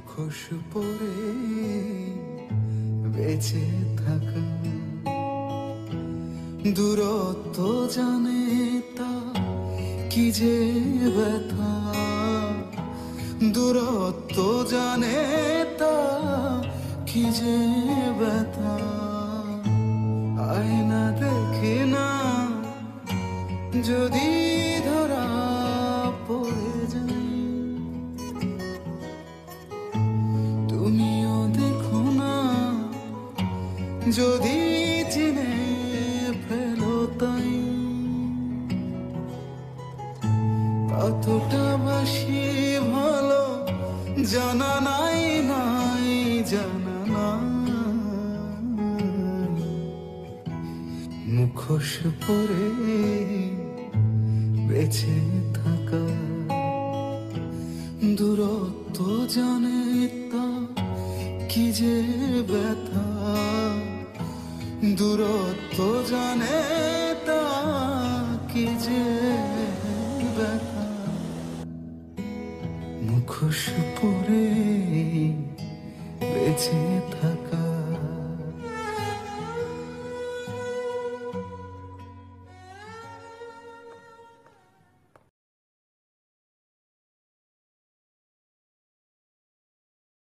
মুখোশ পরে বেঁচে থাকা, দূরত্ব জানে তা কি যে ব্যথা, দূরত্ব জানে তা কি যে ব্যথা। আয়না দেখে না যদি ধরা পড়ে যাই, তুমিও দেখো না যদি চিনে ফেলো তাই। কতটা বাসি ভালো জানা নাই, নাই জানা নাই। মুখোশ পরে বেঁচে থাকা, দূরত্ব জানে তা কি যে ব্যথা, দূরত্ব জানে তা কি যে ব্যথা। মুখোশ পরে বেঁচে